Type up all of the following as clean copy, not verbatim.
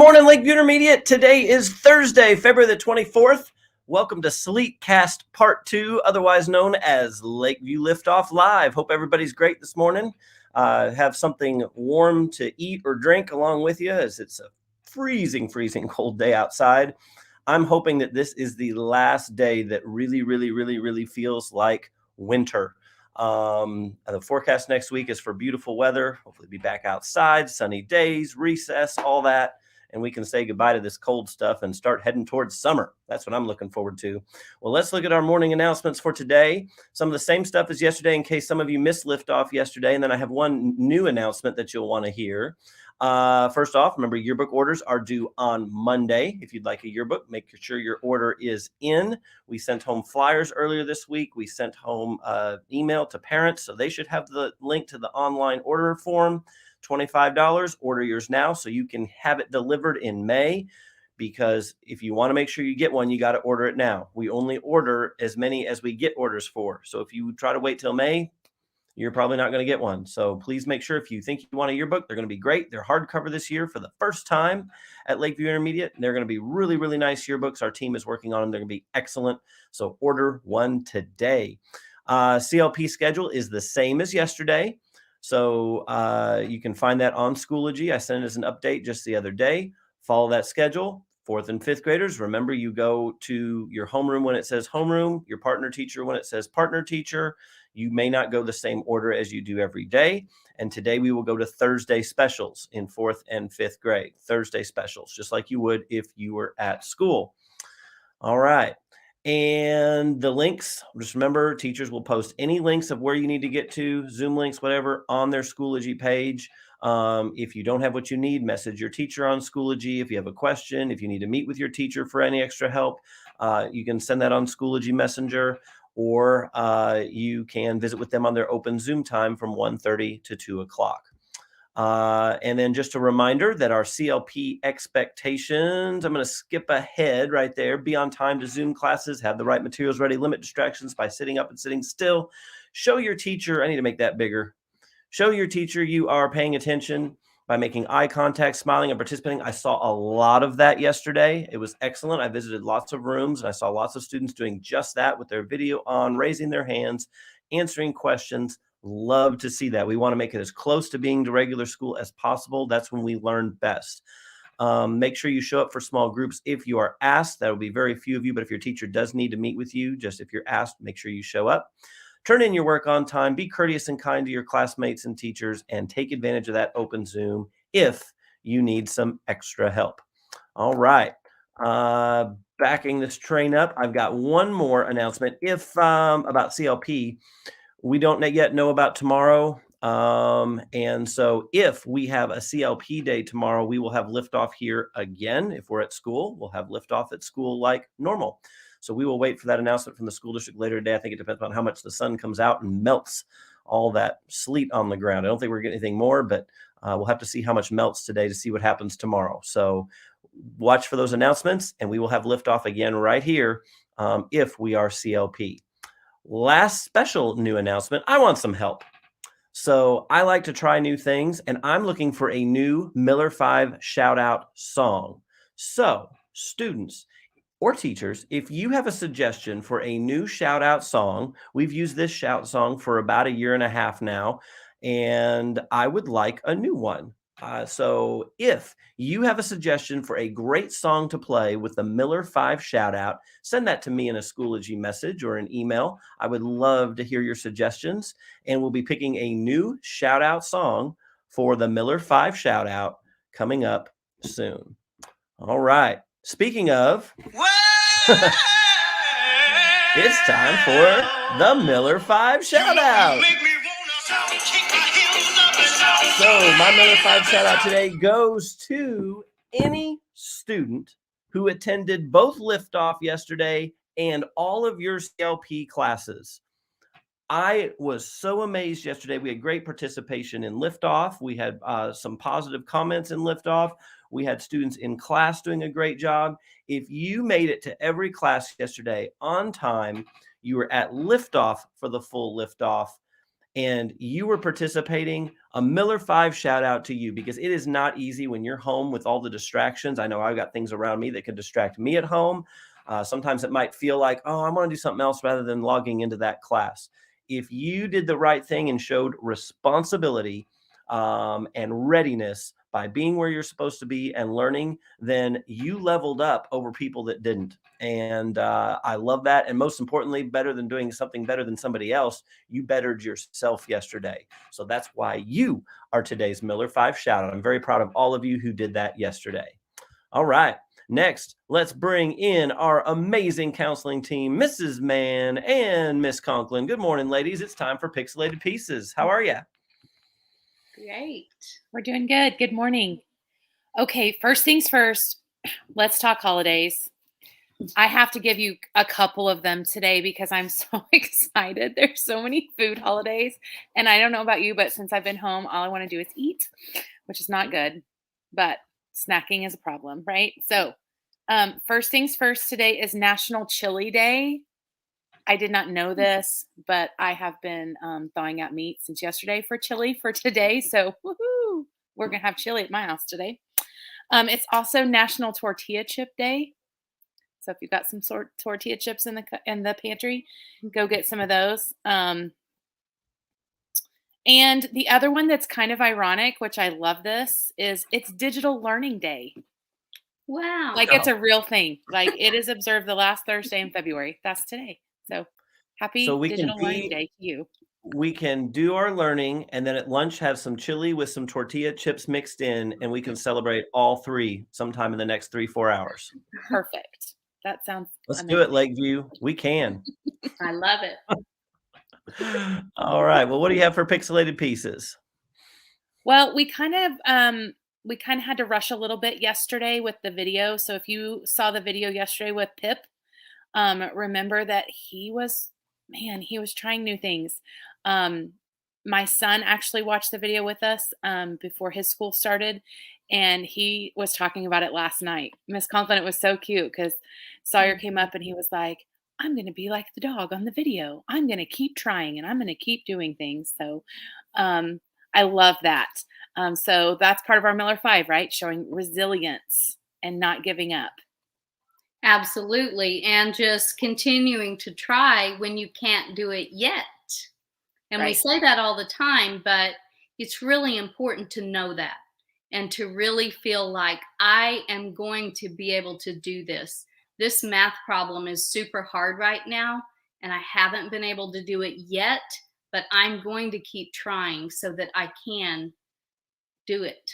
morning, Lakeview Intermediate. Today is Thursday, February the 24th. Welcome to Sleetcast Part 2, otherwise known as Lakeview Liftoff Live. Hope everybody's great this morning. Have something warm to eat or drink along with you, as it's a freezing cold day outside. I'm hoping that this is the last day that really feels like winter. The forecast next week is for beautiful weather. Hopefully be back outside, sunny days, recess, all that. And we can say goodbye to this cold stuff and start heading towards summer. That's what I'm looking forward to. Well, let's look at our morning announcements for today. Some of the same stuff as yesterday in case some of you missed liftoff yesterday. And then I have one new announcement that you'll want to hear. First off, remember yearbook orders are due on Monday. If you'd like a yearbook, make sure your order is in. We sent home flyers earlier this week. We sent home email to parents, so they should have the link to the online order form. $25. Order yours now so you can have it delivered in May, because if you want to make sure you get one, you got to order it now. We only order as many as we get orders for. So if you try to wait till May, you're probably not going to get one. So please make sure if you think you want a yearbook, they're going to be great. They're hardcover this year for the first time at Lakeview Intermediate. They're going to be really nice yearbooks. Our team is working on them. They're going to be excellent. So order one today. CLP schedule is the same as yesterday. So you can find that on Schoology. I sent it as an update just the other day. Follow that schedule. 4th and 5th graders, remember you go to your homeroom when it says homeroom, your partner teacher when it says partner teacher. You may not go the same order as you do every day. And today we will go to Thursday specials in 4th and 5th grade. Thursday specials, just like you would if you were at school. All right. And the links, just remember, teachers will post any links of where you need to get to, Zoom links, whatever, on their Schoology page. If you don't have what you need, message your teacher on Schoology. If you have a question, if you need to meet with your teacher for any extra help, you can send that on Schoology Messenger, or you can visit with them on their open Zoom time from 1:30 to 2 o'clock. And then just a reminder that our CLP expectations, I'm going to skip ahead right there. Be on time to Zoom classes, have the right materials ready, limit distractions by sitting up and sitting still. Show your teacher, I need to make that bigger. Show your teacher you are paying attention by making eye contact, smiling, and participating. I saw a lot of that yesterday. It was excellent. I visited lots of rooms, and I saw lots of students doing just that with their video on, raising their hands, answering questions. Love to see that. We want to make it as close to being to regular school as possible. That's when we learn best. Make sure you show up for small groups if you are asked. That will be very few of you, but if your teacher does need to meet with you, just if you're asked, make sure you show up. Turn in your work on time. Be courteous and kind to your classmates and teachers, and take advantage of that open Zoom if you need some extra help. All right. Backing this train up, I've got one more announcement. If about CLP, we don't yet know about tomorrow. And so if we have a CLP day tomorrow, we will have liftoff here again. If we're at school, we'll have liftoff at school like normal. So we will wait for that announcement from the school district later today. I think it depends on how much the sun comes out and melts all that sleet on the ground. I don't think we're getting anything more, but we'll have to see how much melts today to see what happens tomorrow. So watch for those announcements, and we will have liftoff again right here if we are CLP. Last special new announcement, I want some help. So I like to try new things, and I'm looking for a new Miller 5 shout out song. So students or teachers, if you have a suggestion for a new shout out song, we've used this shout song for about 1.5 years now, and I would like a new one. So if you have a suggestion for a great song to play with the Miller 5 shout out, send that to me in a Schoology message or an email. I would love to hear your suggestions, and we'll be picking a new shout out song for the Miller 5 shout out coming up soon. All right. Speaking of, it's time for the Miller 5 shout out. So my Miller 5 shout out today goes to any student who attended both liftoff yesterday and all of your CLP classes. I was so amazed yesterday. We had great participation in liftoff. We had some positive comments in liftoff. We had students in class doing a great job. If you made it to every class yesterday on time, you were at liftoff for the full liftoff, and you were participating, a Miller 5 shout out to you, because it is not easy when you're home with all the distractions. I know I've got things around me that can distract me at home. Sometimes it might feel like, oh, I want to do something else rather than logging into that class. If you did the right thing and showed responsibility and readiness by being where you're supposed to be and learning, then you leveled up over people that didn't. And I love that. And most importantly, better than doing something better than somebody else, you bettered yourself yesterday. So that's why you are today's Miller 5 shout out. I'm very proud of all of you who did that yesterday. All right. Next, let's bring in our amazing counseling team, Mrs. Mann and Miss Conklin. Good morning, ladies. It's time for Pixelated Pieces. How are you? Great. We're doing good. Good morning. Okay, first things first, let's talk holidays. I have to give you a couple of them today because I'm so excited. There's so many food holidays. And I don't know about you, but since I've been home, all I want to do is eat, which is not good. But snacking is a problem, right? So, first things first, today is National Chili Day. I did not know this, but I have been thawing out meat since yesterday for chili for today. So, woohoo! We're going to have chili at my house today. It's also National Tortilla Chip Day. So if you've got some tortilla chips in the pantry, go get some of those. And the other one that's kind of ironic, which I love this, is it's Digital Learning Day. Wow. Like it's a real thing. Like it is observed the last Thursday in February. That's today. So happy Digital Learning Day to you. We can do our learning and then at lunch have some chili with some tortilla chips mixed in, and we can celebrate all three sometime in the next 3-4 hours. Perfect. That sounds Let's amazing. do it, Lakeview. We can. I love it. All right. Well, what do you have for Pixelated Pieces? Well, we kind of had to rush a little bit yesterday with the video. So if you saw the video yesterday with Pip, remember that he was trying new things. My son actually watched the video with us before his school started, and he was talking about it last night. Miss Conklin, it was so cute because Sawyer came up and he was like, I'm going to be like the dog on the video. I'm going to keep trying and I'm going to keep doing things. So I love that. So that's part of our Miller 5, right? Showing resilience and not giving up. Absolutely. And just continuing to try when you can't do it yet. And Right. we say that all the time, but it's really important to know that and to really feel like I am going to be able to do this. This math problem is super hard right now, and I haven't been able to do it yet, but I'm going to keep trying so that I can do it.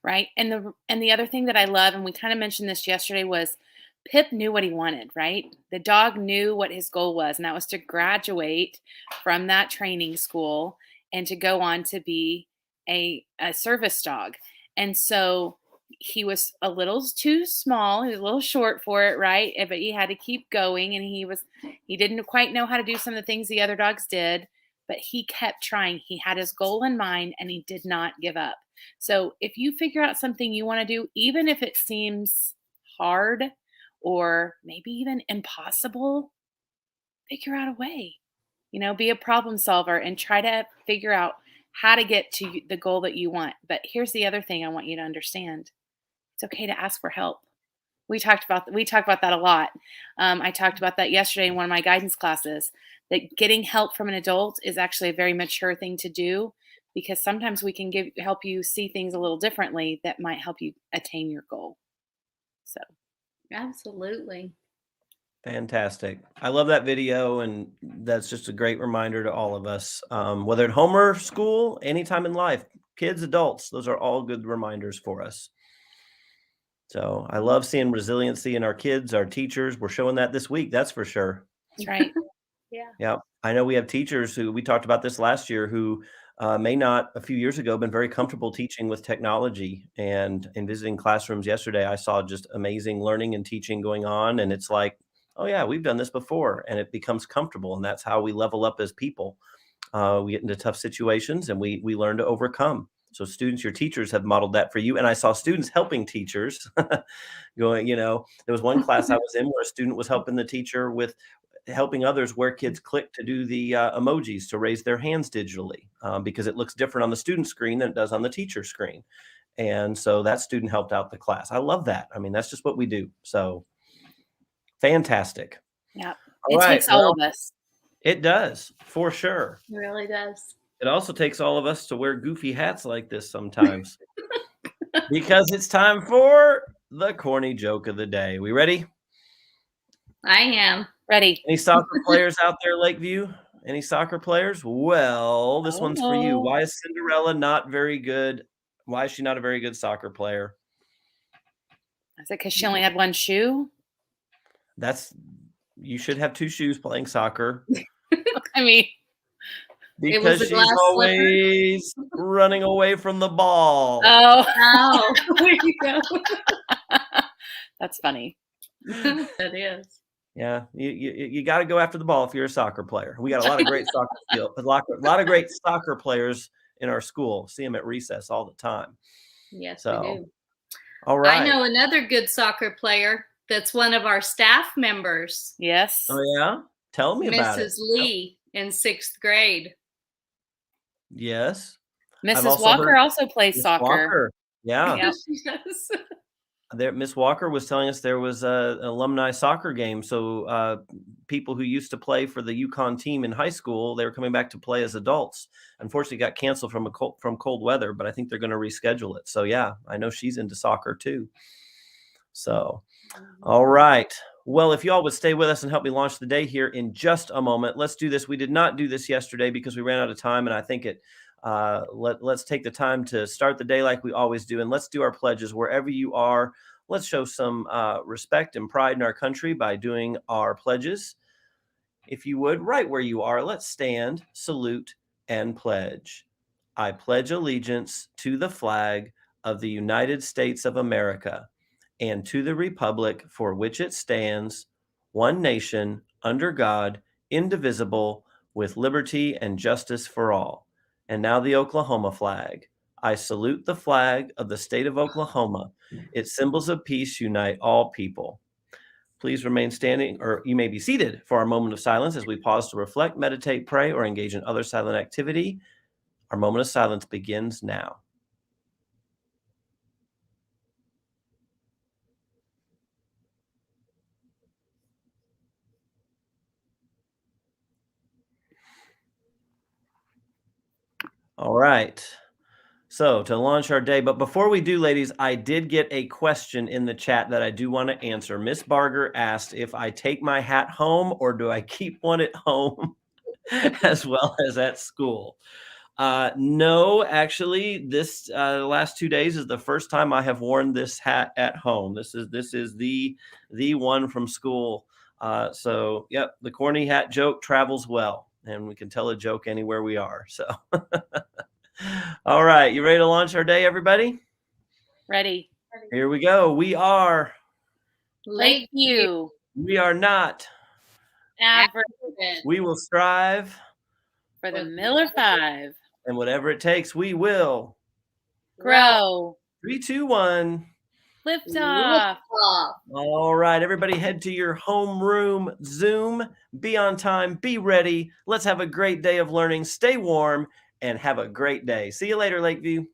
Right. And the other thing that I love, and we kind of mentioned this yesterday, was Pip knew what he wanted, right? The dog knew what his goal was, and that was to graduate from that training school and to go on to be a service dog. And so he was a little too small. He was a little short for it, right? But he had to keep going, and he didn't quite know how to do some of the things the other dogs did, but he kept trying. He had his goal in mind, and he did not give up. So if you figure out something you want to do, even if it seems hard or maybe even impossible, figure out a way. Be a problem solver and try to figure out how to get to the goal that you want. But here's the other thing I want you to understand. It's okay to ask for help. We talk about that a lot. I talked about that yesterday in one of my guidance classes, that getting help from an adult is actually a very mature thing to do, because sometimes we can help you see things a little differently that might help you attain your goal. So, absolutely. Fantastic. I love that video, and that's just a great reminder to all of us, whether at home or school, anytime in life, kids, adults, those are all good reminders for us. So I love seeing resiliency in our kids, our teachers. We're showing that this week, that's for sure. That's right. Yeah. I know we have teachers who, we talked about this last year, who may not a few years ago been very comfortable teaching with technology, and in visiting classrooms yesterday, I saw just amazing learning and teaching going on. And it's like, oh yeah, we've done this before, and it becomes comfortable. And that's how we level up as people. We get into tough situations and we learn to overcome. So students, your teachers have modeled that for you. And I saw students helping teachers going, there was one class I was in where a student was helping the teacher with, helping others where kids click to do the emojis to raise their hands digitally, because it looks different on the student screen than it does on the teacher screen. And so that student helped out the class. I love that. I mean, that's just what we do. So fantastic. Yeah. All It right. takes all of us. It does, for sure. It really does. It also takes all of us to wear goofy hats like this sometimes. Because it's time for the corny joke of the day. We ready? I am. Ready. Any soccer players out there, Lakeview? Any soccer players? Well, this one's for you. Why is Cinderella not very good? Why is she not a very good soccer player? Is it because she only had one shoe? You should have two shoes playing soccer. I mean, because she's always running away from the ball. Oh, there you go. That's funny. That is. Yeah, you got to go after the ball if you're a soccer player. We got a lot of great a lot of great soccer players in our school. See them at recess all the time. Yes, we do. All right. I know another good soccer player that's one of our staff members. Yes. Oh yeah? Tell me about it. Mrs. Lee in 6th grade. Mrs. Walker also plays soccer. Walker. Yeah. Yes. Miss Walker was telling us there was an alumni soccer game. So people who used to play for the Yukon team in high school, they were coming back to play as adults. Unfortunately, it got canceled from cold weather, but I think they're going to reschedule it. So yeah, I know she's into soccer too. So, all right. Well, if y'all would stay with us and help me launch the day here in just a moment, let's do this. We did not do this yesterday because we ran out of time, and I think let's take the time to start the day like we always do, and let's do our pledges wherever you are. Let's show some respect and pride in our country by doing our pledges. If you would, right where you are, let's stand, salute, and pledge. I pledge allegiance to the flag of the United States of America and to the republic for which it stands, one nation, under God, indivisible, with liberty and justice for all. And now the Oklahoma flag. I salute the flag of the state of Oklahoma. Its symbols of peace unite all people. Please remain standing, or you may be seated for our moment of silence as we pause to reflect, meditate, pray, or engage in other silent activity. Our moment of silence begins now. All right. So to launch our day, but before we do, ladies, I did get a question in the chat that I do want to answer. Miss Barger asked if I take my hat home or do I keep one at home as well as at school? No, actually, this last 2 days is the first time I have worn this hat at home. This is the one from school. So yep, the corny hat joke travels well, and we can tell a joke anywhere we are. So. All right, you ready to launch our day, everybody? Ready. Here we go. We are Lakeview. We are not average. We will strive for the Miller 5. And whatever it takes, we will grow. 3, 2, 1. Liftoff. All right, everybody head to your homeroom Zoom. Be on time. Be ready. Let's have a great day of learning. Stay warm. And have a great day. See you later, Lakeview.